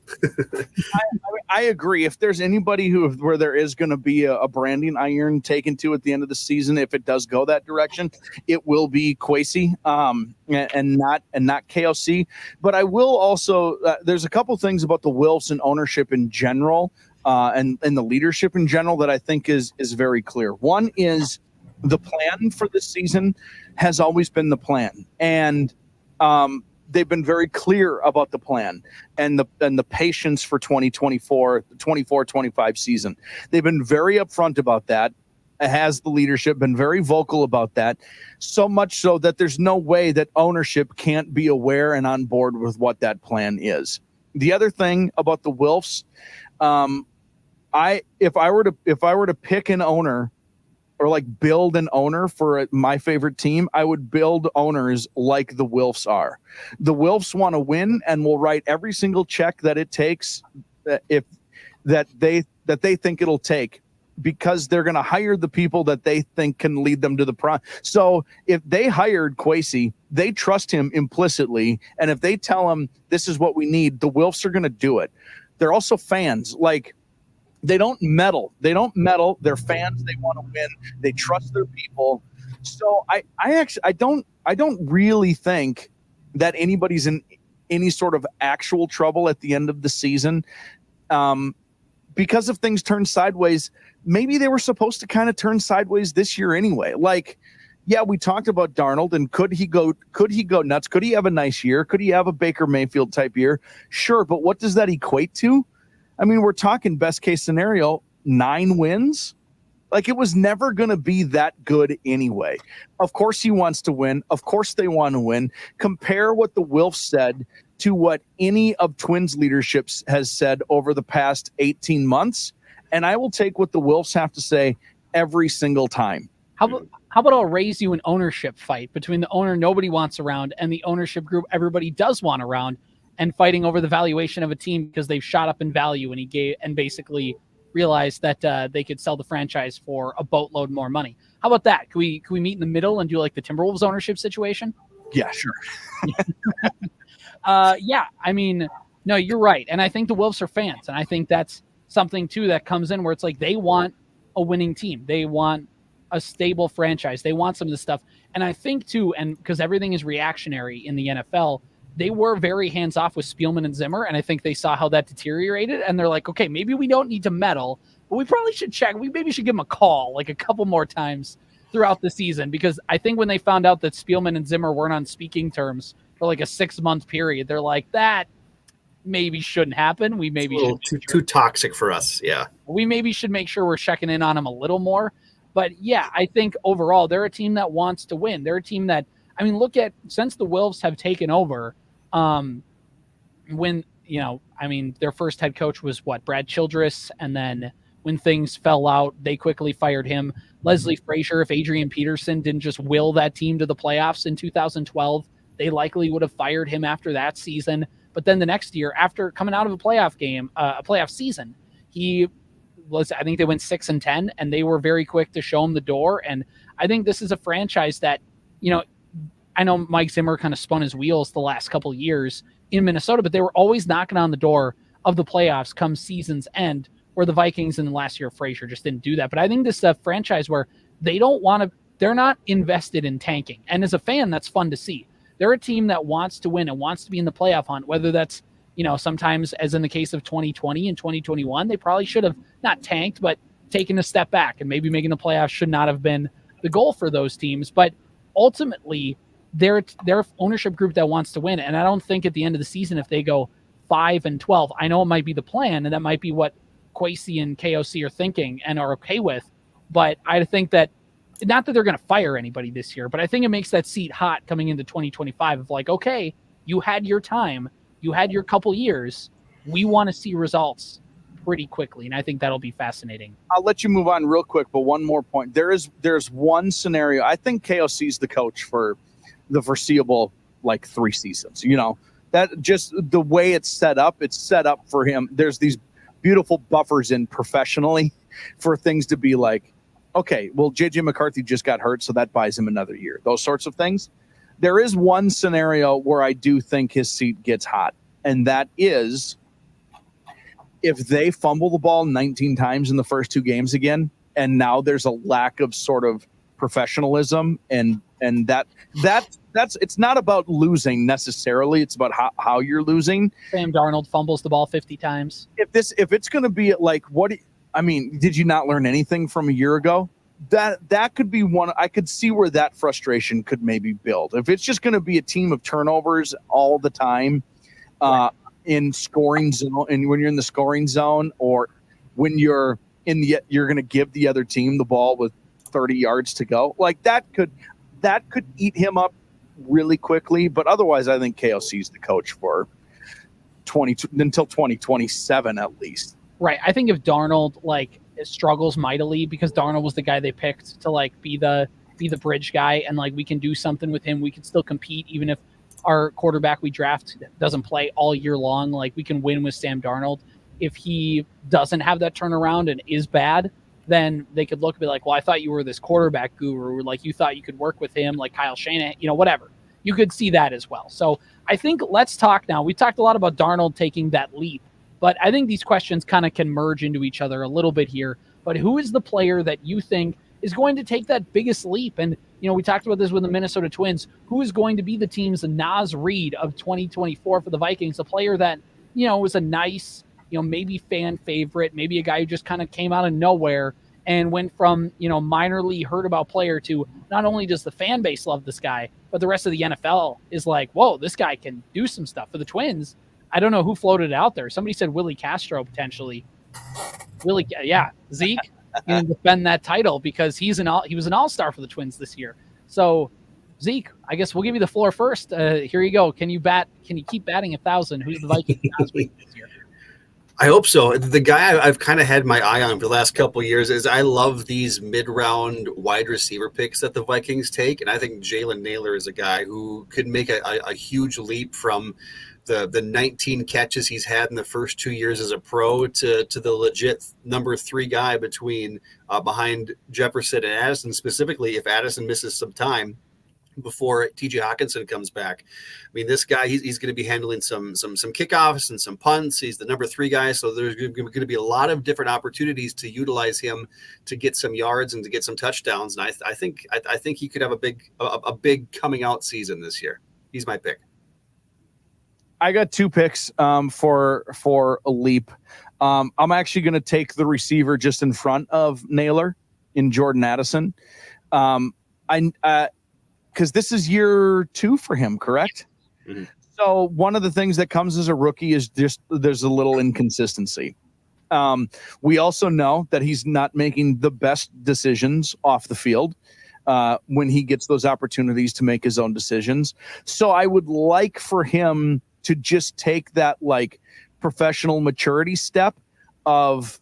I agree. If there's anybody where there is going to be a branding iron taken to at the end of the season, if it does go that direction, it will be Kwesi, and not KOC. But I will also there's a couple things about the Wilfs and ownership in general, and the leadership in general that I think is very clear. One is the plan for this season has always been the plan, and they've been very clear about the plan and the patience for 24-25 season. They've been very upfront about that. Has the leadership been very vocal about that? So much so that there's no way that ownership can't be aware and on board with what that plan is. The other thing about the Wilfs, if I were to pick an owner, or like build an owner for my favorite team, I would build owners like the Wilfs are. The Wilfs want to win and will write every single check that it takes, that they think it'll take, because they're going to hire the people that they think can lead them to the prime. So if they hired Kwesi, they trust him implicitly, and if they tell him this is what we need, the Wilfs are going to do it. They're also fans. Like, they don't meddle. They're fans. They want to win. They trust their people. So I don't really think that anybody's in any sort of actual trouble at the end of the season, because if things turn sideways. Maybe they were supposed to kind of turn sideways this year anyway. Like, yeah, we talked about Darnold, and could he go nuts? Could he have a nice year? Could he have a Baker Mayfield type year? Sure, but what does that equate to? I mean, we're talking best case scenario, 9 wins. Like, it was never going to be that good anyway. Of course he wants to win. Of course they want to win. Compare what the Wilfs said to what any of Twins leadership has said over the past 18 months. And I will take what the Wilfs have to say every single time. How about I'll raise you an ownership fight between the owner nobody wants around and the ownership group everybody does want around, and fighting over the valuation of a team because they've shot up in value, and basically realized that they could sell the franchise for a boatload more money. How about that? Can we meet in the middle and do like the Timberwolves ownership situation? Yeah, sure. Yeah, I mean, no, you're right. And I think the Wolves are fans. And I think that's something too that comes in where it's like they want a winning team. They want a stable franchise. They want some of this stuff. And I think too, and because everything is reactionary in the NFL, they were very hands-off with Spielman and Zimmer, and I think they saw how that deteriorated, and they're like, okay, maybe we don't need to meddle, but we probably should check. We maybe should give them a call like a couple more times throughout the season, because I think when they found out that Spielman and Zimmer weren't on speaking terms for like a 6-month period, they're like, that maybe shouldn't happen. We maybe should too toxic for us. Yeah. We maybe should make sure we're checking in on them a little more. But yeah, I think overall they're a team that wants to win. They're a team that, I mean, look at, since the Wilfs have taken over, when, their first head coach was Brad Childress. And then when things fell out, they quickly fired him. Leslie Frazier, if Adrian Peterson didn't just will that team to the playoffs in 2012, they likely would have fired him after that season. But then the next year, after coming out of a playoff season, I think they went 6-10, and they were very quick to show him the door. And I think this is a franchise that, I know Mike Zimmer kind of spun his wheels the last couple of years in Minnesota, but they were always knocking on the door of the playoffs come season's end, where the Vikings in the last year of Frazier just didn't do that. But I think this is a franchise where they're not invested in tanking. And as a fan, that's fun to see. They're a team that wants to win and wants to be in the playoff hunt, whether that's, sometimes, as in the case of 2020 and 2021, they probably should have not tanked, but taken a step back, and maybe making the playoffs should not have been the goal for those teams. But ultimately, they're ownership group that wants to win. And I don't think at the end of the season, if they go 5-12, I know it might be the plan, and that might be what Kwesi and KOC are thinking and are okay with. But I think that, not that they're going to fire anybody this year, but I think it makes that seat hot coming into 2025 of like, okay, you had your time, you had your couple years, we want to see results pretty quickly, and I think that'll be fascinating. I'll let you move on real quick, but one more point. There's one scenario. I think KOC is the coach for the foreseeable 3 seasons. That just the way it's set up for him. There's these beautiful buffers in professionally for things to be like, okay, well, JJ McCarthy just got hurt, so that buys him another year. Those sorts of things. There is one scenario where I do think his seat gets hot, and that is if they fumble the ball 19 times in the first 2 games again, and now there's a lack of sort of professionalism, and that's it's not about losing necessarily. It's about how you're losing. Sam Darnold fumbles the ball 50 times. If it's going to be did you not learn anything from a year ago? That could be one. I could see where that frustration could maybe build. If it's just going to be a team of turnovers all the time, in scoring zone, and when you're in the scoring zone, or when you're you're going to give the other team the ball with 30 yards to go, that could eat him up really quickly. But otherwise, I think KOC is the coach for until 2027 at least. Right. I think if Darnold struggles mightily, because Darnold was the guy they picked to be the bridge guy, and we can do something with him, we can still compete even if our quarterback we draft doesn't play all year long. We can win with Sam Darnold. If he doesn't have that turnaround and is bad, then they could look and be like, well, I thought you were this quarterback guru. You thought you could work with him, like Kyle Shanahan, whatever. You could see that as well. So I think let's talk now. We talked a lot about Darnold taking that leap, but I think these questions kind of can merge into each other a little bit here. But who is the player that you think is going to take that biggest leap? And, we talked about this with the Minnesota Twins. Who is going to be the team's Naz Reid of 2024 for the Vikings? A player that, was a nice, maybe fan favorite, maybe a guy who just kind of came out of nowhere and went from, minor league heard about player to not only does the fan base love this guy, but the rest of the NFL is like, whoa, this guy can do some stuff for the Twins. I don't know who floated it out there. Somebody said Willie Castro potentially. Zeke can defend that title because he was an all-star for the Twins this year. So, Zeke, I guess we'll give you the floor first. Here you go. Can you keep batting 1,000? Who's the Vikings this year? I hope so. The guy I've kind of had my eye on for the last couple of years is I love these mid-round wide receiver picks that the Vikings take, and I think Jalen Naylor is a guy who could make a huge leap from the 19 catches he's had in the first 2 years as a pro to the legit number 3 guy behind Jefferson and Addison, specifically if Addison misses some time before TJ Hawkinson comes back. I mean, this guy, he's going to be handling some kickoffs and some punts. He's the number 3 guy. So there's going to be a lot of different opportunities to utilize him to get some yards and to get some touchdowns. And I think he could have a big coming out season this year. He's my pick. I got 2 picks for a leap. I'm actually going to take the receiver just in front of Naylor in Jordan Addison. Because this is year 2 for him, correct? Mm-hmm. So one of the things that comes as a rookie is just there's a little inconsistency. We also know that he's not making the best decisions off the field when he gets those opportunities to make his own decisions. So I would like for him to just take that professional maturity step of,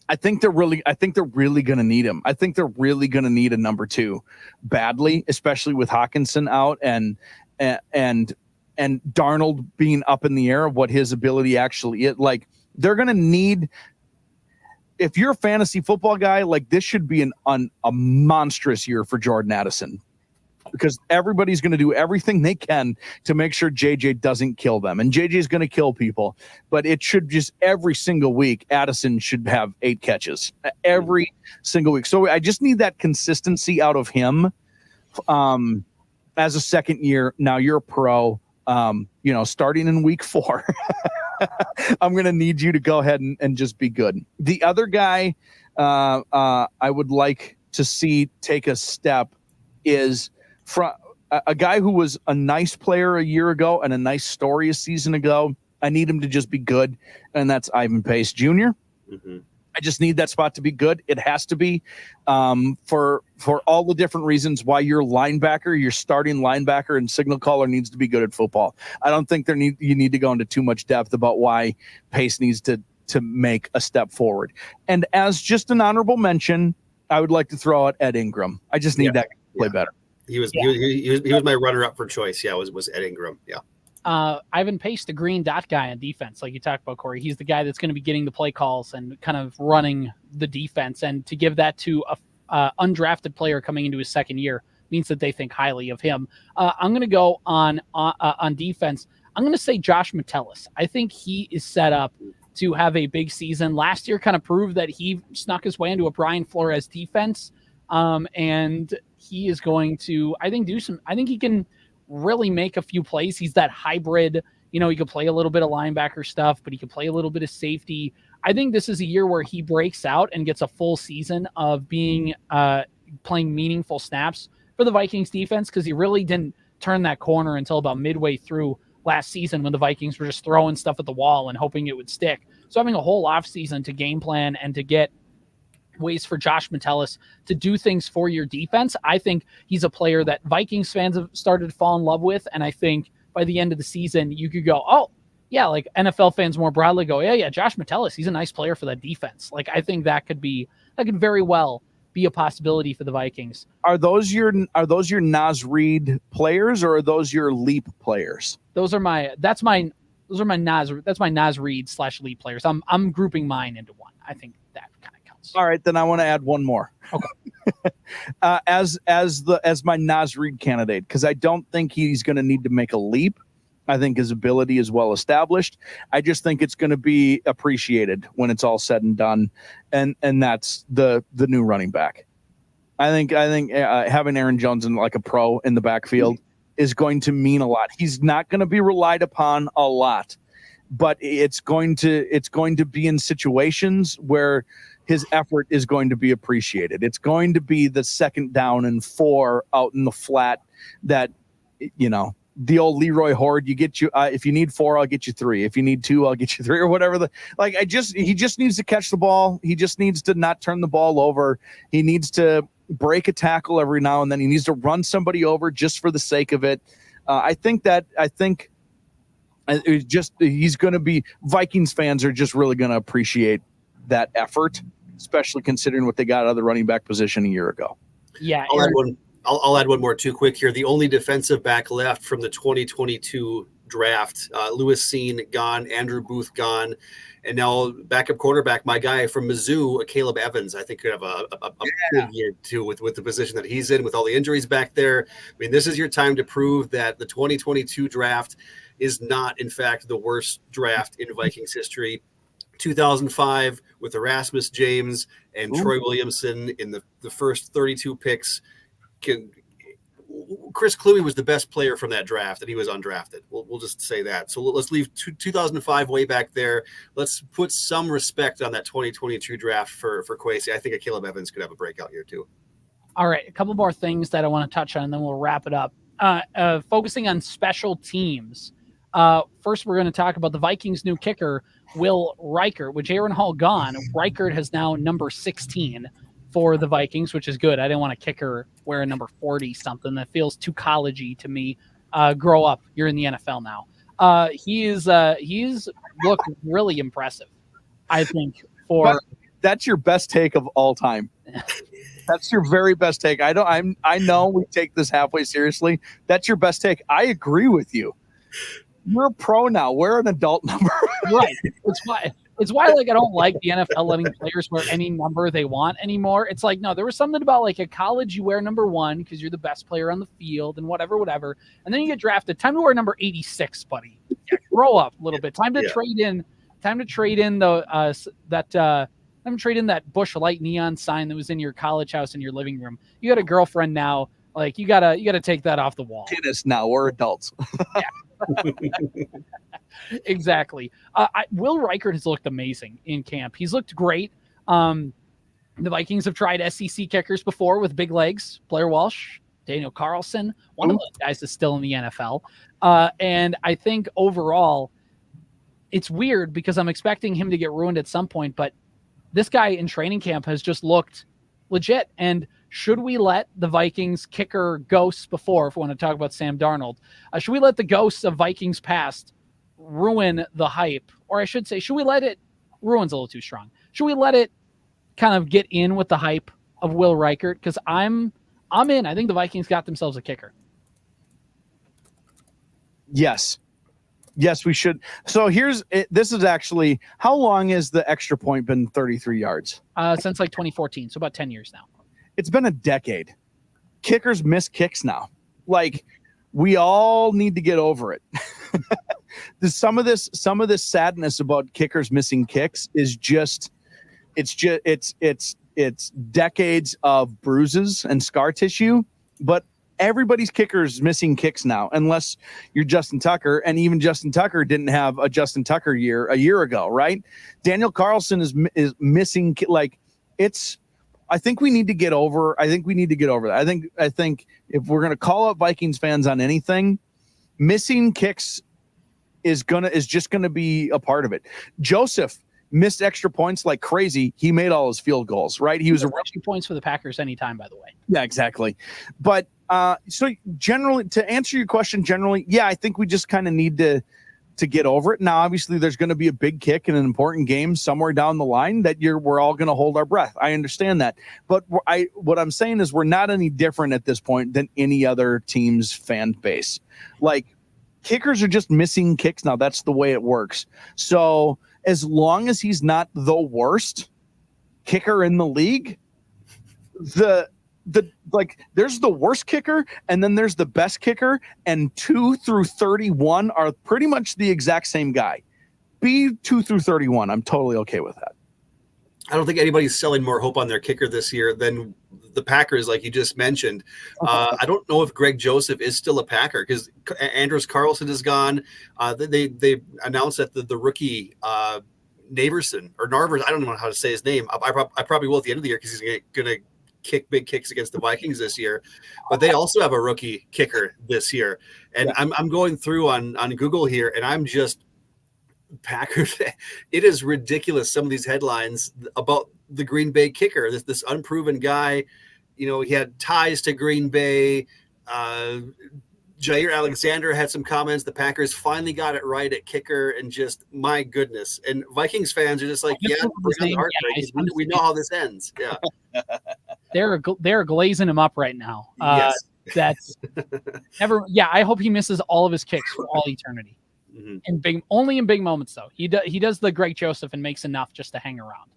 I think they're really going to need him. I think they're really going to need a number 2 badly, especially with Hawkinson out and Darnold being up in the air of what his ability actually is. They're going to need, if you're a fantasy football guy, this should be a monstrous year for Jordan Addison, because everybody's going to do everything they can to make sure JJ doesn't kill them. And JJ is going to kill people, but it should just every single week, Addison should have 8 catches every single week. So I just need that consistency out of him as a second year. Now you're a pro, starting in week 4, I'm going to need you to go ahead and just be good. The other guy I would like to see take a step is from a guy who was a nice player a year ago and a nice story a season ago. I need him to just be good, and that's Ivan Pace Jr. Mm-hmm. I just need that spot to be good. It has to be for all the different reasons why your starting linebacker and signal caller needs to be good at football. I don't think you need to go into too much depth about why Pace needs to to make a step forward. And as just an honorable mention, I would like to throw out Ed Ingram. I just need that guy to play better. He was my runner-up for choice. Yeah, was Ed Ingram. Yeah. Ivan Pace, the green dot guy on defense, like you talked about, Corey. He's the guy that's going to be getting the play calls and kind of running the defense. And to give that to a undrafted player coming into his second year means that they think highly of him. I'm going to go on defense. I'm going to say Josh Metellus. I think he is set up to have a big season. Last year kind of proved that he snuck his way into a Brian Flores defense. And he is going to, I think he can really make a few plays. He's that hybrid, he could play a little bit of linebacker stuff, but he could play a little bit of safety. I think this is a year where he breaks out and gets a full season of being playing meaningful snaps for the Vikings defense, because he really didn't turn that corner until about midway through last season, when the Vikings were just throwing stuff at the wall and hoping it would stick. So having a whole offseason to game plan and to get ways for Josh Metellus to do things for your defense, I think he's a player that Vikings fans have started to fall in love with. And I think by the end of the season, you could go, oh, yeah, like NFL fans more broadly go, yeah, Josh Metellus, he's a nice player for that defense. Like, I think that could very well be a possibility for the Vikings. Are those your Naz Reid players, or are those your leap players? That's my Naz Reid / leap players. I'm grouping mine into one. I think that kind of counts. All right, then I want to add one more. Okay. As my Naz Reid candidate, because I don't think he's going to need to make a leap. I think his ability is well established. I just think it's going to be appreciated when it's all said and done, and that's the new running back. I think having Aaron Jones in like a pro in the backfield is going to mean a lot. He's not going to be relied upon a lot, but it's going to be in situations where his effort is going to be appreciated. It's going to be the 2nd down and 4 out in the flat that, the old Leroy Horde, you get you, if you need 4, I'll get you 3. If you need 2, I'll get you 3, or whatever. He just needs to catch the ball. He just needs to not turn the ball over. He needs to break a tackle every now and then. He needs to run somebody over just for the sake of it. I think he's going to be, Vikings fans are just really going to appreciate that effort, especially considering what they got out of the running back position a year ago. Yeah. I'll add one more too quick here. The only defensive back left from the 2022 draft, Lewis Seen gone, Andrew Booth gone, and now backup quarterback, my guy from Mizzou, Caleb Evans, I think could have a good year too with the position that he's in, with all the injuries back there. I mean, this is your time to prove that the 2022 draft is not, in fact, the worst draft in Vikings history. 2005 with Erasmus James and Troy Williamson in the first 32 picks. Chris Kluwe was the best player from that draft, and he was undrafted. We'll just say that. So let's leave 2005 way back there. Let's put some respect on that 2022 draft for Kwesi. I think Caleb Evans could have a breakout year too. All right, a couple more things that I want to touch on, and then we'll wrap it up. Focusing on special teams. First, we're going to talk about the Vikings' new kicker, Will Reichert. With Jaron Hall gone, Reichert has now number 16 for the Vikings, which is good. I didn't want a kicker wearing number 40 something. That feels too collegey to me. Grow up. You're in the NFL now. He's looked really impressive, I think. That's your best take of all time. That's your very best take. I know we take this halfway seriously. That's your best take. I agree with you. You're a pro now. Wear an adult number. Right. It's why like I don't like the NFL letting players wear any number they want anymore. It's like, no, there was something about like at college you wear number 1 because you're the best player on the field and whatever. And then you get drafted. Time to wear number 86, buddy. Yeah, grow up a little bit. Time to trade in that Busch Light neon sign that was in your college house in your living room. You got a girlfriend now. Like you gotta take that off the wall. Tennis now. We're adults. Yeah. Exactly. Will Reichert has looked amazing in camp. He's looked great. The Vikings have tried SEC kickers before with big legs. Blair Walsh, Daniel Carlson, one of those guys is still in the NFL. And I think overall, it's weird because I'm expecting him to get ruined at some point, but this guy in training camp has just looked legit. And should we let the Vikings kicker ghosts before, if we want to talk about Sam Darnold, should we let the ghosts of Vikings past ruin the hype? Or I should say, should we let it ruin's a little too strong. Should we let it kind of get in with the hype of Will Reichert? Because I'm in. I think the Vikings got themselves a kicker. Yes, we should. So this is actually, how long has the extra point been 33 yards? Since like 2014, so about 10 years now. It's been a decade. Kickers miss kicks now. Like, we all need to get over it. Some of this sadness about kickers missing kicks is just, it's decades of bruises and scar tissue, but everybody's kickers missing kicks now, unless you're Justin Tucker, and even Justin Tucker didn't have a Justin Tucker year a year ago, right? Daniel Carlson is missing, like, it's. I think we need to get over. that. I think if we're gonna call out Vikings fans on anything, missing kicks is just gonna be a part of it. Joseph missed extra points like crazy. He made all his field goals, right? He was a extra points for the Packers anytime, by the way. Yeah, exactly. But so generally, to answer your question, yeah, I think we just kind of need to get over it. Now, obviously, there's going to be a big kick in an important game somewhere down the line that we're all going to hold our breath. I understand that. But what I'm saying is we're not any different at this point than any other team's fan base. Like, kickers are just missing kicks now. That's the way it works. So as long as he's not the worst kicker in the league, there's the worst kicker and then there's the best kicker, and 2 through 31 are pretty much the exact same guy. Be 2 through 31. I'm totally okay with that. I don't think anybody's selling more hope on their kicker this year than the Packers, like you just mentioned. I don't know if Greg Joseph is still a Packer because Anders Carlson is gone. They announced that the rookie Naverson or Narvers, I don't know how to say his name. I probably will at the end of the year because he's going to kick big kicks against the Vikings this year, but they also have a rookie kicker this year. And yeah. I'm going through on Google here, and I'm just Packers. It is ridiculous. Some of these headlines about the Green Bay kicker, this unproven guy, he had ties to Green Bay. Jair Alexander had some comments. The Packers finally got it right at kicker, and just, my goodness. And Vikings fans are just like, yeah, we know how this ends. Yeah. They're glazing him up right now. Yes. That's never. Yeah, I hope he misses all of his kicks for all eternity. Mm-hmm. Only in big moments though. He does the Greg Joseph and makes enough just to hang around.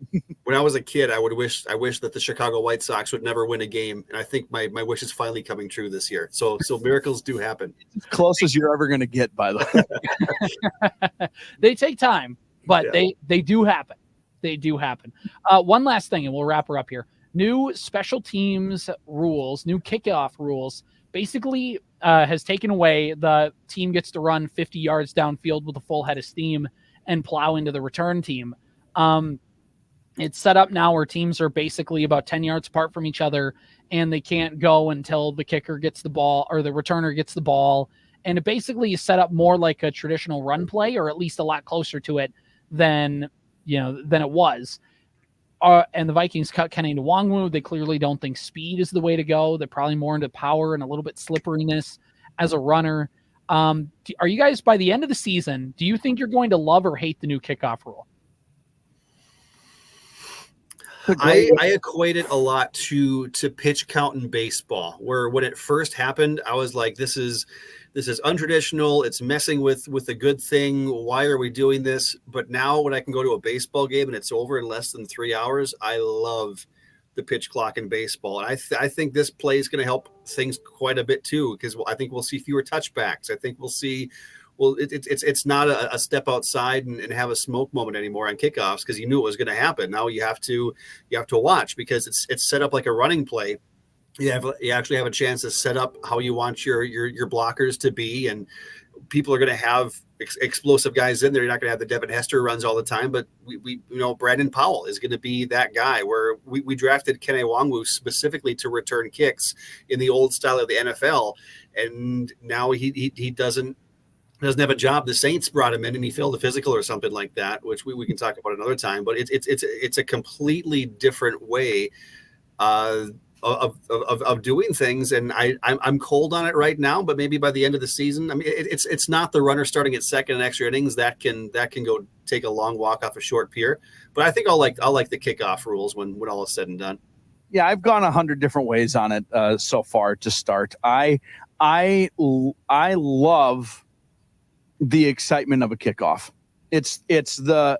When I was a kid, I wish that the Chicago White Sox would never win a game, and I think my wish is finally coming true this year. So miracles do happen. As close as you're ever going to get, by the way. They take time, but they do happen. They do happen. One last thing, and we'll wrap her up here. New special teams rules, new kickoff rules, basically has taken away the team gets to run 50 yards downfield with a full head of steam and plow into the return team. It's set up now where teams are basically about 10 yards apart from each other, and they can't go until the kicker gets the ball or the returner gets the ball. And it basically is set up more like a traditional run play, or at least a lot closer to it than it was. And the Vikings cut Kenny Nwangwu. They clearly don't think speed is the way to go. They're probably more into power and a little bit slipperiness as a runner. Are you guys, by the end of the season, do you think you're going to love or hate the new kickoff rule? I equate it a lot to pitch count in baseball, where when it first happened, I was like, this is untraditional. It's messing with a good thing. Why are we doing this? But now when I can go to a baseball game and it's over in less than 3 hours, I love the pitch clock in baseball. And I think this play is going to help things quite a bit too, because I think we'll see fewer touchbacks. I think we'll see, it's not a step outside and have a smoke moment anymore on kickoffs, because you knew it was going to happen. Now you have to watch, because it's set up like a running play. You actually have a chance to set up how you want your blockers to be, and people are going to have explosive guys in there. You're not going to have the Devin Hester runs all the time, but we Brandon Powell is going to be that guy, where we drafted Kenny Nwangwu specifically to return kicks in the old style of the NFL, and now he doesn't have a job. The Saints brought him in and he failed a physical or something like that, which we can talk about another time. But it's a completely different way of doing things. And I'm cold on it right now, but maybe by the end of the season, I mean, it's not the runner starting at second in extra innings that can go take a long walk off a short pier. But I think I'll like the kickoff rules when all is said and done. Yeah, I've gone 100 different ways on it so far to start. I love the excitement of a kickoff. It's the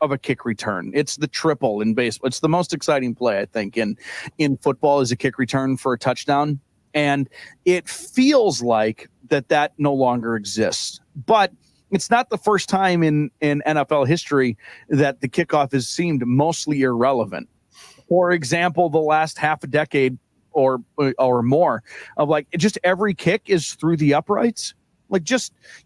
of a kick return. It's the triple in baseball. It's the most exciting play, I think, in football is a kick return for a touchdown. And it feels like that no longer exists. But it's not the first time in NFL history that the kickoff has seemed mostly irrelevant. For example, the last half a decade or more of like just every kick is through the uprights. Like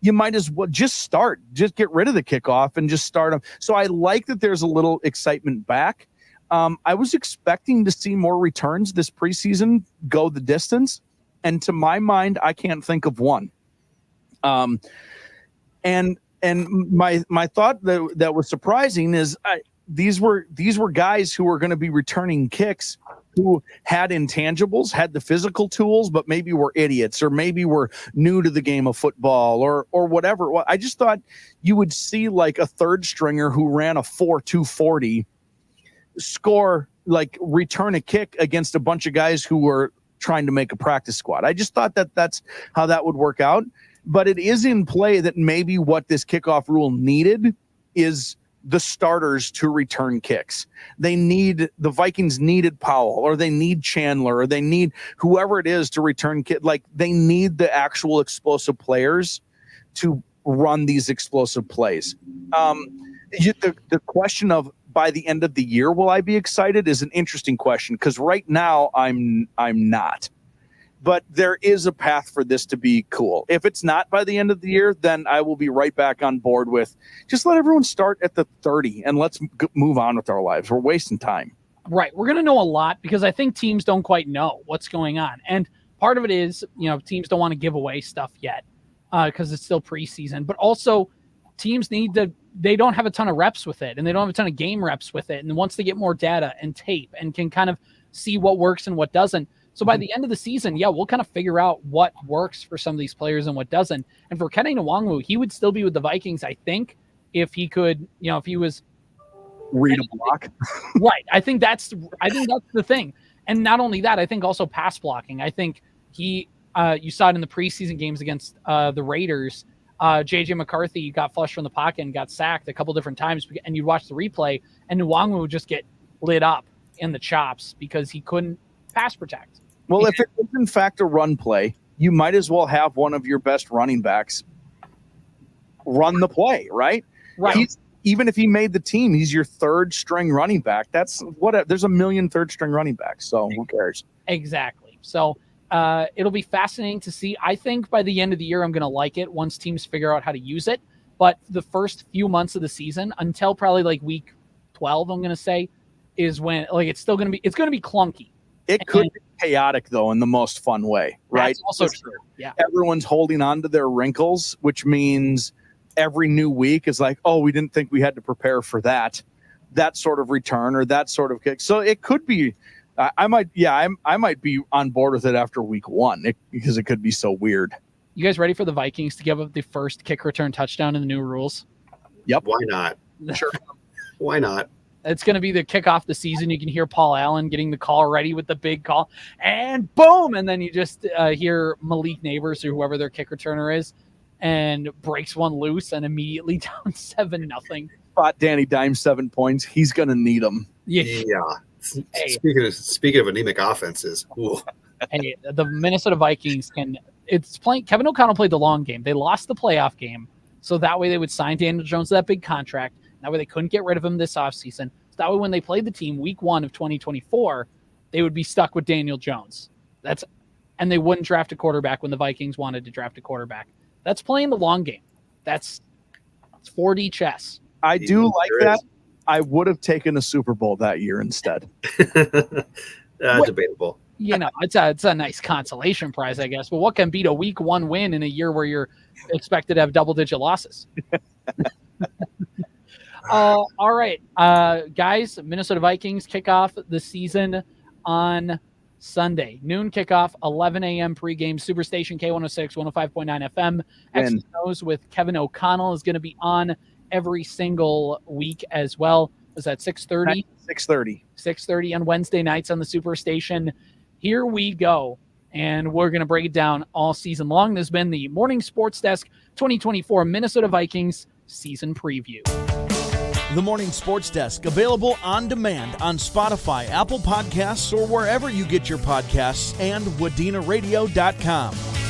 you might as well just get rid of the kickoff and just start them. So I like that there's a little excitement back. I was expecting to see more returns this preseason go the distance. And to my mind, I can't think of one. And my thought that was surprising is these were guys who were going to be returning kicks who had intangibles, had the physical tools, but maybe were idiots or maybe were new to the game of football or whatever. Well, I just thought you would see like a third stringer who ran a 4.240 score, like return a kick against a bunch of guys who were trying to make a practice squad. I just thought that's how that would work out. But it is in play that maybe what this kickoff rule needed is the starters to return kicks. The Vikings needed Powell, or they need Chandler, or they need whoever it is to return kick. Like they need the actual explosive players to run these explosive plays. The question of by the end of the year, will I be excited is an interesting question. Cause right now I'm not. But there is a path for this to be cool. If it's not by the end of the year, then I will be right back on board with just let everyone start at the 30 and let's move on with our lives. We're wasting time. Right. We're going to know a lot because I think teams don't quite know what's going on. And part of it is, teams don't want to give away stuff yet because it's still preseason. But also teams they don't have a ton of reps with it and they don't have a ton of game reps with it. And once they get more data and tape and can kind of see what works and what doesn't, so by the end of the season, we'll kind of figure out what works for some of these players and what doesn't. And for Kenny Nwangwu, he would still be with the Vikings, I think, if he could, if he was read a block. Right. I think that's the thing. And not only that, I think also pass blocking. I think you saw it in the preseason games against the Raiders. JJ McCarthy got flushed from the pocket and got sacked a couple different times, and you'd watch the replay, and Nwangwu would just get lit up in the chops because he couldn't pass protect. Well, if it is in fact a run play, you might as well have one of your best running backs run the play, right? Right. Even if he made the team, he's your third string running back. That's there's a million third string running backs. So who cares? Exactly. So it'll be fascinating to see. I think by the end of the year, I'm going to like it once teams figure out how to use it. But the first few months of the season, until probably like week 12, I'm going to say, is when it's going to be clunky. It could be chaotic, though, in the most fun way, right? That's also true. Yeah. Everyone's holding on to their wrinkles, which means every new week is like, oh, we didn't think we had to prepare for that sort of return or that sort of kick. So it could be, I might be on board with it after week one because it could be so weird. You guys ready for the Vikings to give up the first kick return touchdown in the new rules? Yep. Why not? Sure. Why not? It's going to be the kickoff the season. You can hear Paul Allen getting the call ready with the big call, and boom! And then you just hear Malik Neighbors or whoever their kick returner is, and breaks one loose and immediately down 7-0. Spot Danny Dimes 7 points. He's going to need them. Yeah. Hey. Speaking of anemic offenses, hey, the Minnesota Vikings it's playing. Kevin O'Connell played the long game. They lost the playoff game, so that way they would sign Daniel Jones to that big contract. That way they couldn't get rid of him this offseason. So that way when they played the team week 1 of 2024, they would be stuck with Daniel Jones. And they wouldn't draft a quarterback when the Vikings wanted to draft a quarterback. That's playing the long game. It's 4D chess. I do like that. I would have taken a Super Bowl that year instead. Debatable. It's a nice consolation prize, I guess. But what can beat a week 1 win in a year where you're expected to have double-digit losses? All right, guys, Minnesota Vikings kick off the season on Sunday. Noon kickoff, 11 a.m. pregame. Superstation K106, 105.9 FM. X's Knows with Kevin O'Connell is going to be on every single week as well. Is that 6:30? 6:30. 6:30 on Wednesday nights on the Superstation. Here we go. And we're going to break it down all season long. This has been the Morning Sports Desk 2024 Minnesota Vikings season preview. The Morning Sports Desk, available on demand on Spotify, Apple Podcasts, or wherever you get your podcasts, and WadenaRadio.com.